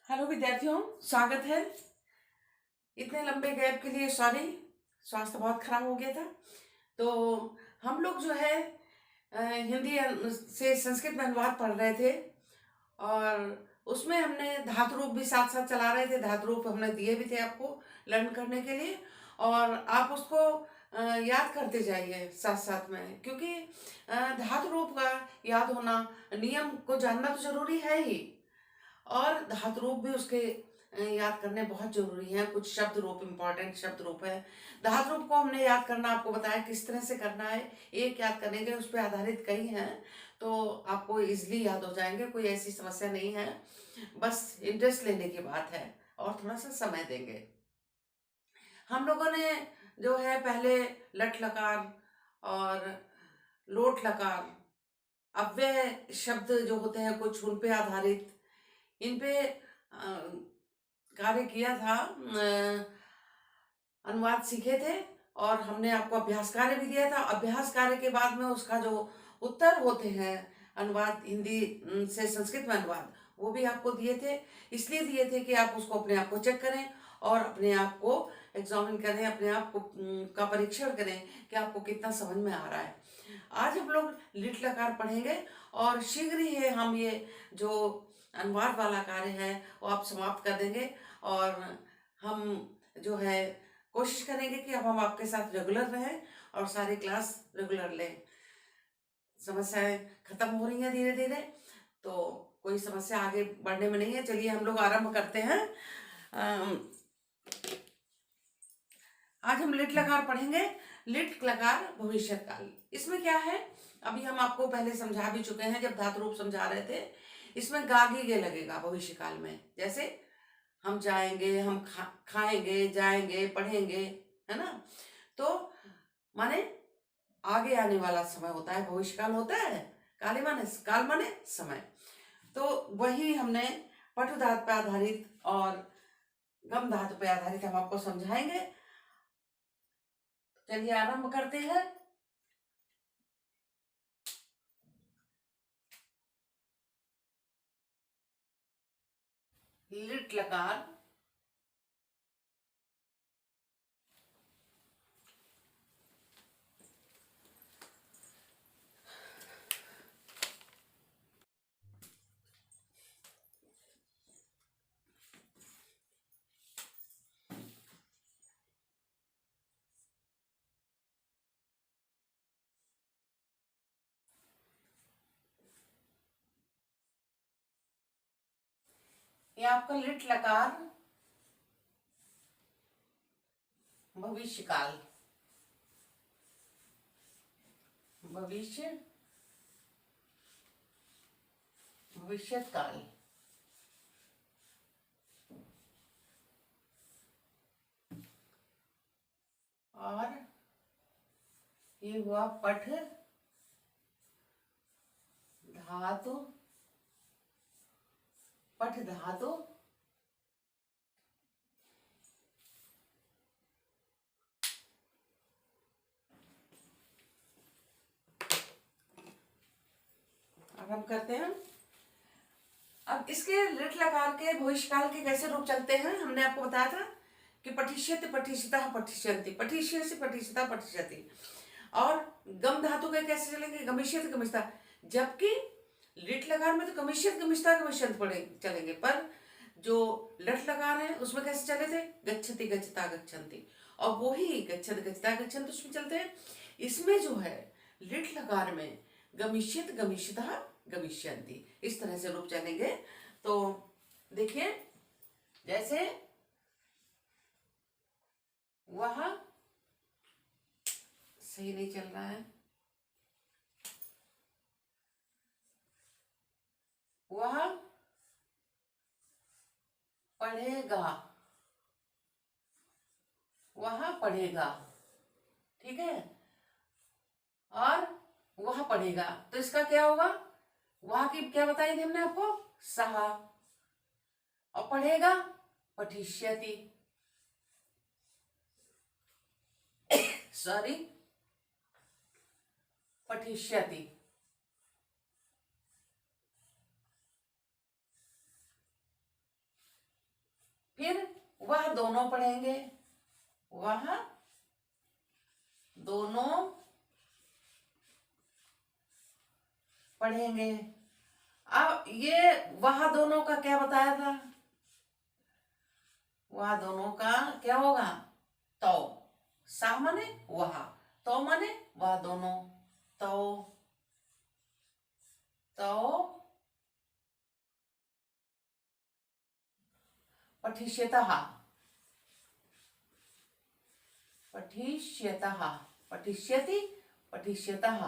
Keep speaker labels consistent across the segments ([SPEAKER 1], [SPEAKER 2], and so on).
[SPEAKER 1] Hello विद्यार्थियों, स्वागत है। इतने लंबे गैप के लिए सॉरी। स्वास्थ्य बहुत खराब हो गया था। तो हम लोग जो है हिंदी से संस्कृत में अनुवाद पढ़ रहे थे और उसमें हमने धातु रूप भी साथ साथ चला रहे थे। धातु रूप हमने दिए भी थे आपको लर्न करने के लिए, और आप उसको याद करते जाइए साथ साथ में, क्योंकि धातु रूप का याद होना, नियम को जानना तो जरूरी है ही, और धातु रूप भी उसके याद करने बहुत जरूरी है। कुछ शब्द रूप, इंपॉर्टेंट शब्द रूप है। धातु रूप को हमने याद करना आपको बताया किस तरह से करना है। एक याद करेंगे, उस पर आधारित कई हैं, तो आपको इजीली याद हो जाएंगे। कोई ऐसी समस्या नहीं है, बस इंटरेस्ट लेने की बात है और थोड़ा सा समय देंगे। हम लोगों ने जो है पहले लट लकार और लोट लकार, अव्यय शब्द जो होते हैं कुछ, उन पे आधारित, इन पे कार्य किया था, अनुवाद सीखे थे, और हमने आपको अभ्यास कार्य भी दिया था। अभ्यास कार्य के बाद में उसका जो उत्तर होते हैं, अनुवाद हिंदी से संस्कृत में अनुवाद, वो भी आपको दिए थे। इसलिए दिए थे कि आप उसको अपने आप को चेक करें और अपने आप को एग्जामिन करें, अपने आप को का परीक्षण करें कि आपको कितना समझ में आ रहा है। आज हम लोग लिट लकार पढ़ेंगे और शीघ्र ही हम ये जो अनुवाद वाला कार्य है वो आप समाप्त कर देंगे, और हम जो है कोशिश करेंगे कि अब हम आपके साथ रेगुलर रहें और सारी क्लास रेगुलर लें। समस्याएं खत्म हो रही हैं धीरे धीरे, तो कोई समस्या आगे बढ़ने में नहीं है। चलिए हम लोग आरंभ करते हैं। आज हम लिट लकार पढ़ेंगे। लिट लकार भविष्य काल, इसमें क्या है अभी हम आपको पहले समझा भी चुके हैं जब धातु रूप समझा रहे थे। इसमें गागी गे लगेगा भविष्य काल में, जैसे हम जाएंगे, हम खाएंगे, जाएंगे, पढ़ेंगे, है ना। तो माने आगे आने वाला समय होता है, भविष्य काल होता है। काल माने समय। तो वही हमने पठु धातु पे आधारित और गम धातु पे आधारित हम आपको समझाएंगे। चलिए आरंभ करते हैं। लिट लकार ये आपका लिट लकार भविष्य काल, भविष्य काल। और ये हुआ पठ धातु, पठ धातु आरंभ करते हैं। अब इसके लिट लकार के भविष्य काल के कैसे रूप चलते हैं, हमने आपको बताया था कि पठिष्यति पठिष्यता पठिष्यन्ति, पठिष्यसि पठिष्यता पठिष्यति। और गम धातु के कैसे चलेंगे, गमिष्यति गमिष्यता। जबकि लिट लकार में तो गमिष्यत गमिष्यता गमिष्यन्ति पढ़े चलेंगे, पर जो लट लकार है उसमें कैसे चले थे, गच्छति गच्छता गच्छन्ति, और वो ही गच्छत गच्छता गच्छन्ति उसमें चलते हैं। इसमें जो है लिट लकार में गमिष्यत गमिष्यता गमिष्यन्ति, इस तरह से रूप चलेंगे। तो देखिए, जैसे वह सही नहीं चल रहा है, वह पढ़ेगा, वह पढ़ेगा, ठीक है। और वह पढ़ेगा, तो इसका क्या होगा, वह की क्या बताई थी हमने आपको, सहा, और पढ़ेगा पठिष्यति, सॉरी पठिष्यति। फिर वह दोनों पढ़ेंगे, वह दोनों पढ़ेंगे। अब ये वह दोनों का क्या बताया था? वह दोनों का क्या होगा? तो सा माने वह, तो माने वह दोनों, तो पठिष्यतः, पठिष्यतः, पठिष्यति, पठिष्यतः।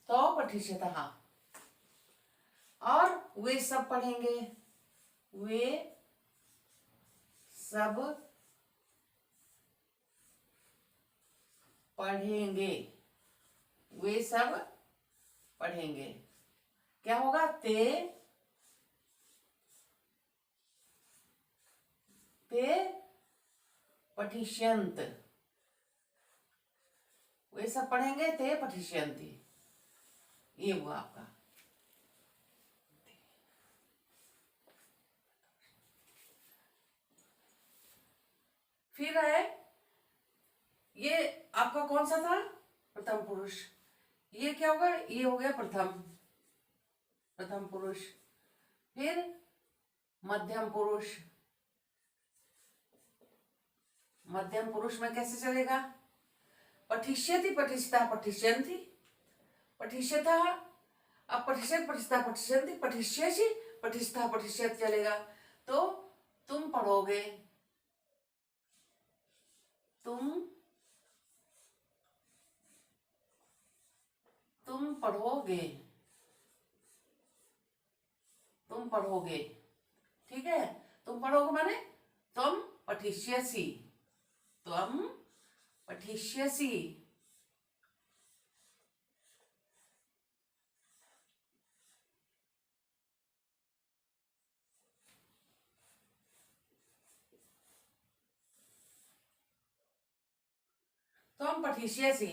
[SPEAKER 1] तो पठिष्यतः। और वे सब पढ़ेंगे, वे सब पढ़ेंगे, वे सब पढ़ेंगे। क्या होगा? ते पठिष्यन्त, वे सब पढ़ेंगे, ते पठिष्यन्ति। ये हुआ आपका। फिर है ये आपका कौन सा था? प्रथम पुरुष। ये क्या होगा? ये हो गया प्रथम पुरुष। फिर मध्यम पुरुष। मध्यम पुरुष में कैसे चलेगा? पठिष्यति, पठिष्यता, पठिष्यन्ति, पठिष्यतः। अब पठिष्यत, पठिष्यता, पठिष्यन्ति, पठिष्यसि, पठिष्यता, पठिष्यत चलेगा। तो तुम पढ़ोगे, तुम पढ़ोगे, तुम पढ़ोगे। ठीक है, तुम पढ़ोगे माने तुम पठिष्यसि, तुम पठिष्यसि। तुम पठिष्यसि।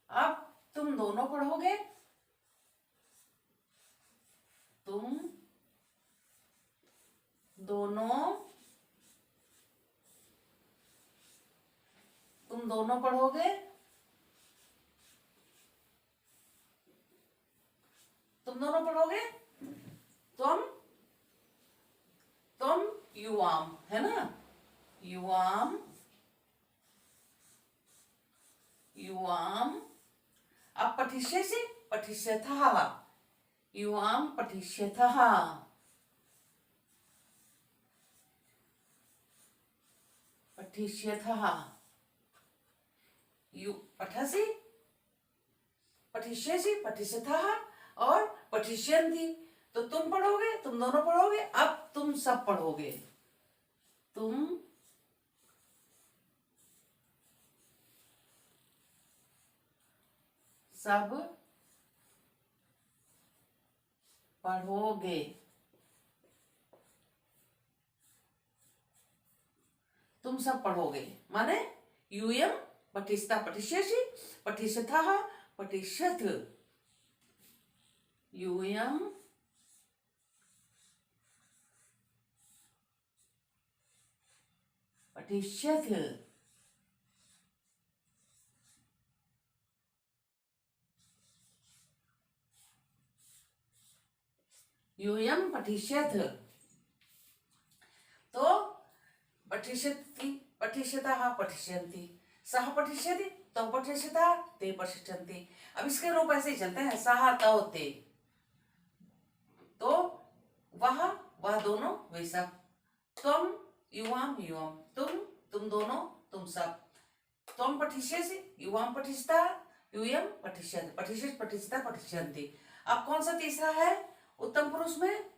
[SPEAKER 1] अब तुम दोनों पढ़ोगे, तुम दोनों पढ़ोगे, तुम दोनों पढ़ोगे, तुम युवाम, है ना? युवाम, अब पठिष्यसि, पठिष्यथः, युवाम पठिष्यथः, पठिष्यथः। पठसि, पठिष्यसि, पठिष्यथः और पठिष्यन्ति। तो तुम पढ़ोगे, तुम दोनों पढ़ोगे। अब तुम सब पढ़ोगे, तुम सब पढ़ोगे, तुम सब पढ़ोगे माने यूयम पठिष्यता, पठिष्यसि, पठिष्यथः, पठिष्यथ, यूयम पठिष्यथ, यूयम पठिष्यथ। तो पठिष्यति, पठिष्यतः, पठिष्यन्ति, सः पठिष्यति, तौ पठिष्यतः, ते पठिष्यन्ति। अब इसके रूप ऐसे ही चलते हैं, सः, तौ, ते। तो वह दोनों, वे सब। तुम युवाम, युवम, तुम दोनों, तुम सब। त्वं पठिष्यसि, युवाम पठिष्यता, यूयम पठिष्यति, पठिष्यसि, पठिष्यता, पठिष्यन्ति। अब कौन सा तीसरा है उत्तम पुरुष में?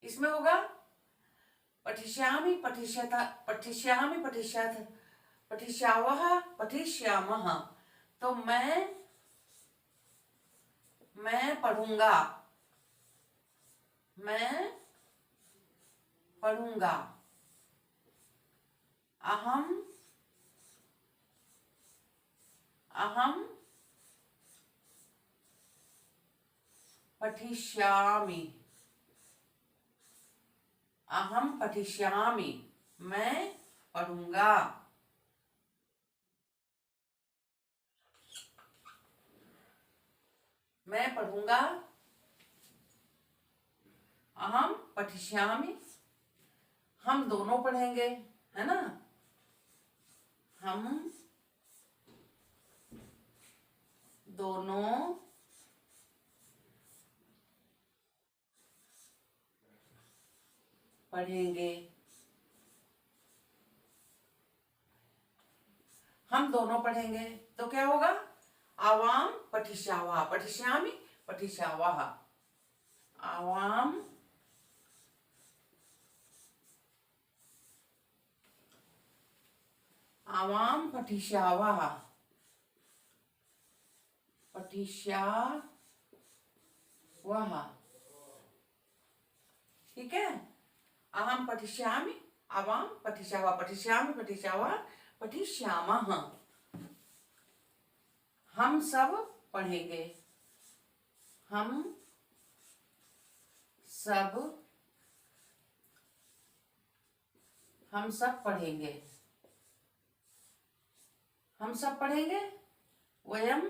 [SPEAKER 1] इसमें होगा पठिष्यामि, पठिष्यता, पठिष्यामि, पठिष्यथ, पठिष्यावः, पठिष्यामः। तो मैं पढ़ूंगा, मैं पढ़ूंगा। अहम, अहम पठिष्यामि, अहम पठिष्यामि, मैं पढ़ूंगा। मैं पढ़ूंगा, अहम पठिष्यामि, हम दोनों पढ़ेंगे, है ना, हम दोनों पढ़ेंगे, हम दोनों पढ़ेंगे। तो क्या होगा, आवाम पठिष्यावः, पठिष्यामि पठिष्यावः, आवाम आवाम पठिष्यावः, पठिष्यावः, ठीक है। अहम पठिष्यामि, आवाम पठिष्यावः, पठिष्यामि पठिष्यावः, पठिष्यामः, हम सब पढ़ेंगे, हम सब, हम सब पढ़ेंगे, हम सब पढ़ेंगे। वयम,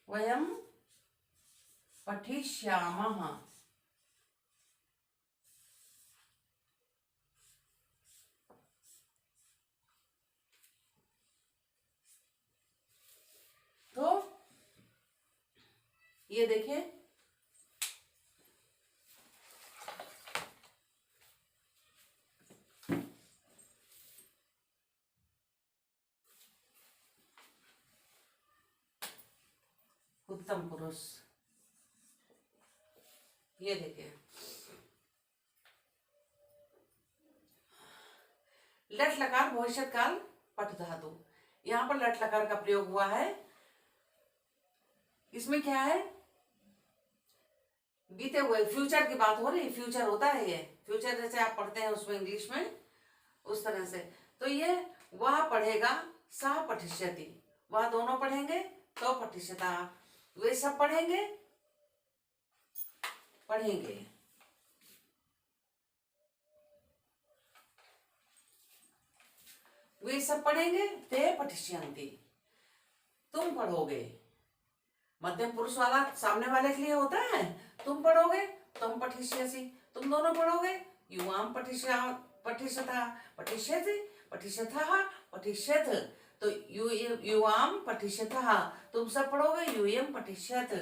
[SPEAKER 1] वयम पठिष्यामः, तो ये देखिए, उत्तम पुरुष, ये देखिए, लट लकार भविष्य काल पठ धातु, यहां पर लट लकार का प्रयोग हुआ है। इसमें क्या है, बीते हुए फ्यूचर की बात हो रही, फ्यूचर होता है ये, फ्यूचर जैसे आप पढ़ते हैं उसमें इंग्लिश में, उस तरह से। तो ये वह पढ़ेगा, सह पठिष्यति, वह दोनों पढ़ेंगे तो पठिष्यता, वे सब पढ़ेंगे, पढ़ेंगे, वे सब पढ़ेंगे, ते पठिष्यन्ति, तुम पढ़ोगे। मध्यम पुरुष वाला सामने वाले के लिए होता है, तुम पढ़ोगे, तुम पठिष्यसि, तुम दोनों पढ़ोगे, युवाम पठिष्यता, पठिष्यति, पठिष्यथः, पठिष्यथ, तो युवाम पठिष्यथः, तुम सब पढ़ोगे, यूयम पठिष्यथ,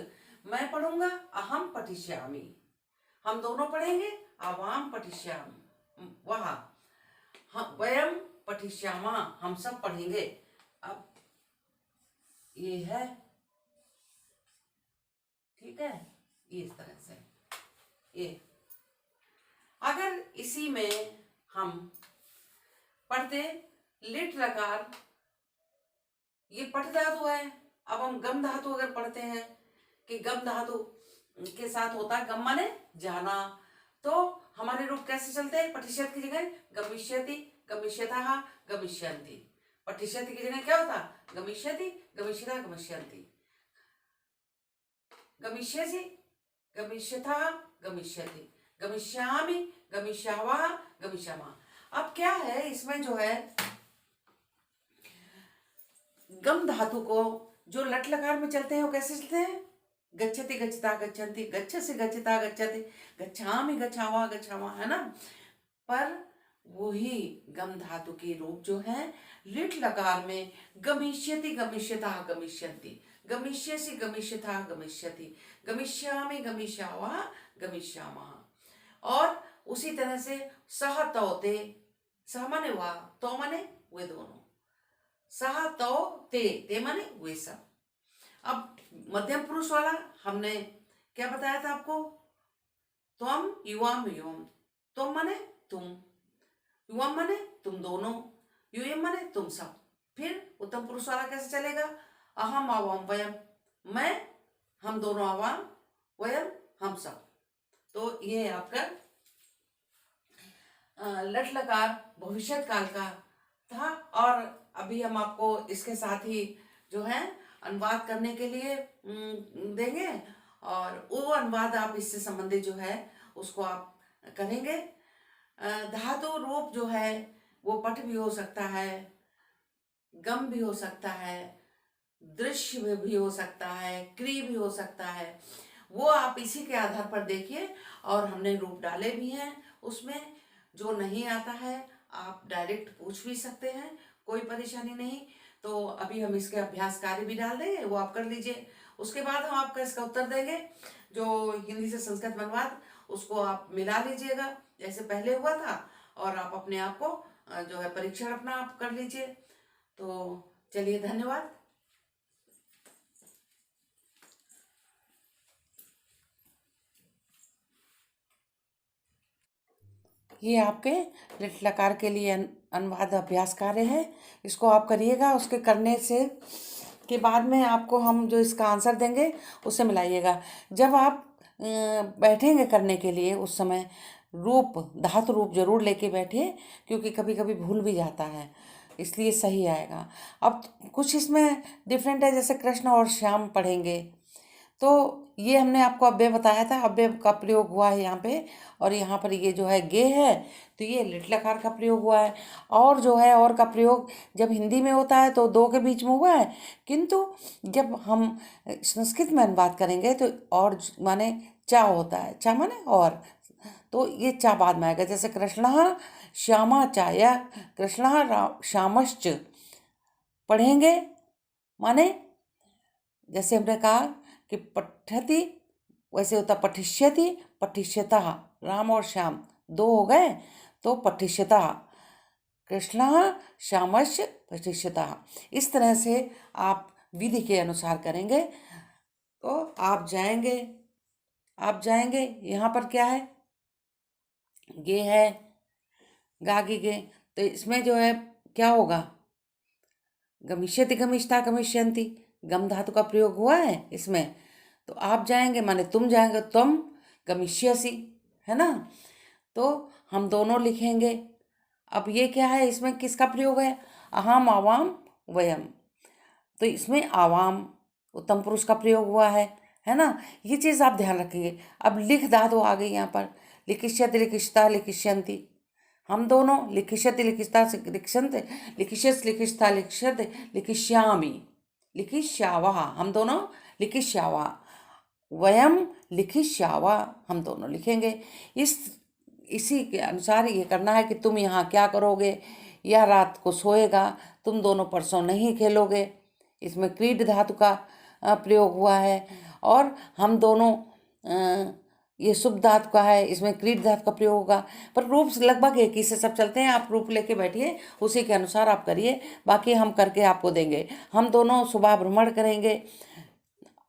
[SPEAKER 1] मैं पढ़ूंगा, अहम पठिष्यामि, हम दोनों पढ़ेंगे, आवाम पठिष्यामि वह, वयम पठिष्यामः, हम सब पढ़ेंगे। अब ये है, ठीक है, ये इस तरह से, ये अगर इसी में हम पढ़ते लिट लकार, ये पठ धातु है। अब हम गम धातु अगर पढ़ते हैं कि गम धातु के साथ होता है, गम माने जाना, तो हमारे रूप कैसे चलते हैं, पठिष्यत की जगह गमिष्यति, गमिष्यतः, गमिष्यन्ति, पठिष्यति की जगह क्या होता, गमिष्यति, गमिष्यतः, गमिष्यन्ति, गमिष्यसि, गमिष्यथः, गमिष्यति, गमिष्यामि, गमिष्यावः, गमिष्यामः। अब क्या है इसमें जो है, गम धातु को जो लट लकार में चलते हैं वो कैसे चलते हैं, गच्छति गच्छता गच्छन्ति, गच्छसि गच्छता गच्छति, गच्छामि गच्छावः गच्छामः, है ना। पर वही गम धातु के रूप जो है लिट लकार में गमिष्यति गमिष्यतः गमिष्यन्ति, गमिष्यसि गमिष्यथः गमिष्यति, गमिष्यामि गमिष्यावः गमिष्यामः। और उसी तरह से सह तौते, सह माने वह, तो माने वे दोनों, सह तौ ते, ते माने वे सब। अब मध्यम पुरुष वाला हमने क्या बताया था आपको, त्वम युवाम युवम। त्वम माने तुम, युवम माने तुम दोनों, यूयम माने तुम सब। फिर उत्तम पुरुष वाला कैसे चलेगा? अहम आवाम वयम, मैं, हम दोनों आवाम, वयम हम सब। तो ये आपका लट लकार भविष्य काल का था। और अभी हम आपको इसके साथ ही जो है अनुवाद करने के लिए देंगे, और वो अनुवाद आप इससे संबंधित जो है उसको आप करेंगे। धातु रूप जो है वो पट भी हो सकता है, गम भी हो सकता है, दृश्य में भी हो सकता है, क्रिय भी हो सकता है। वो आप इसी के आधार पर देखिए। और हमने रूप डाले भी हैं उसमें। जो नहीं आता है आप डायरेक्ट पूछ भी सकते हैं, कोई परेशानी नहीं। तो अभी हम इसके अभ्यास कार्य भी डाल देंगे, वो आप कर लीजिए। उसके बाद हम आपका इसका उत्तर देंगे। जो हिंदी से संस्कृत में अनुवाद उसको आप मिला लीजिएगा जैसे पहले हुआ था, और आप अपने आप को जो है परीक्षण अपना आप कर लीजिए। तो चलिए, धन्यवाद। ये आपके लिट लकार के लिए अनुवाद अभ्यास कार्य है। इसको आप करिएगा। उसके करने से के बाद में आपको हम जो इसका आंसर देंगे उससे मिलाइएगा। जब आप बैठेंगे करने के लिए उस समय रूप, धातु रूप जरूर लेके बैठिए, क्योंकि कभी कभी भूल भी जाता है, इसलिए सही आएगा। अब कुछ इसमें डिफरेंट है, जैसे कृष्ण और श्याम पढ़ेंगे तो ये हमने आपको अव्यय बताया था, अव्यय का प्रयोग हुआ है यहाँ पे। और यहाँ पर ये जो है गे है, तो ये लिट लकार का प्रयोग हुआ है। और जो है और का प्रयोग जब हिंदी में होता है तो दो के बीच में हुआ है, किंतु जब हम संस्कृत में अनुवाद करेंगे तो और माने चा होता है, चा माने और, तो ये चा बाद में आएगा। जैसे कृष्ण श्यामा चा या कृष्ण श्यामश्च पढ़ेंगे, माने जैसे हमने कहा कि पठति, वैसे होता पठिष्यति, पठिष्यतः। राम और श्याम दो हो गए तो पठिष्यतः, कृष्ण श्यामश्च पठिष्यतः। इस तरह से आप विधि के अनुसार करेंगे तो आप जाएंगे। यहाँ पर क्या है? गे है, गागे गे, तो इसमें जो है क्या होगा? गमिष्यति गमिष्ठा गमिष्यन्ति, गम धातु का प्रयोग हुआ है इसमें। तो आप जाएंगे माने तुम जाएंगे, तुम गमिष्यसि, है ना। तो हम दोनों लिखेंगे। अब ये क्या है? इसमें किसका प्रयोग है? अहम आवाम वयम, तो इसमें आवाम उत्तम पुरुष का प्रयोग हुआ है ना। ये चीज़ आप ध्यान रखेंगे। अब लिख धातु आ गई यहाँ पर, लिखिष्यति लिखिष्ठा लिखिष्यन्ति, हम दोनों, लिखिष्यति लिखिष्ठा लिखिष्यन्ते, लिखिष्यस् लिखिष्ठा लिखिष्यते, लिखिष्यामि लिखिष्यावः, हम दोनों लिखिष्यावः, वयम लिखिष्यावः, हम दोनों लिखेंगे। इसी के अनुसार ये करना है कि तुम यहाँ क्या करोगे, या रात को सोएगा, तुम दोनों परसों नहीं खेलोगे, इसमें क्रीड धातु का प्रयोग हुआ है। और हम दोनों ये शुभ धातु का है, इसमें क्रीड धातु का प्रयोग होगा। पर रूप लगभग एक ही से सब चलते हैं। आप रूप लेके बैठिए, उसी के अनुसार आप करिए, बाकी हम करके आपको देंगे। हम दोनों सुबह भ्रमण करेंगे,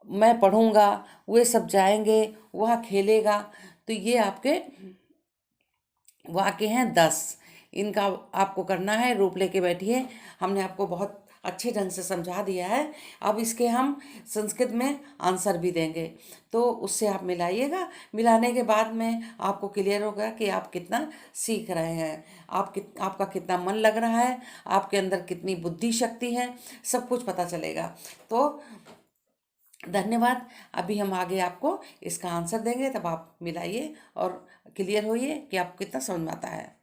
[SPEAKER 1] मैं पढ़ूंगा, वे सब जाएंगे, वह खेलेगा। तो ये आपके वाक्य हैं 10। इनका आपको करना है, रूप लेके बैठिए। हमने आपको बहुत अच्छे ढंग से समझा दिया है। अब इसके हम संस्कृत में आंसर भी देंगे, तो उससे आप मिलाइएगा। मिलाने के बाद में आपको क्लियर होगा कि आप कितना सीख रहे हैं, आपका कितना मन लग रहा है, आपके अंदर कितनी बुद्धि शक्ति है, सब कुछ पता चलेगा। तो धन्यवाद। अभी हम आगे आपको इसका आंसर देंगे, तब आप मिलाइए और क्लियर होइए कि आपको कितना समझ में आता है।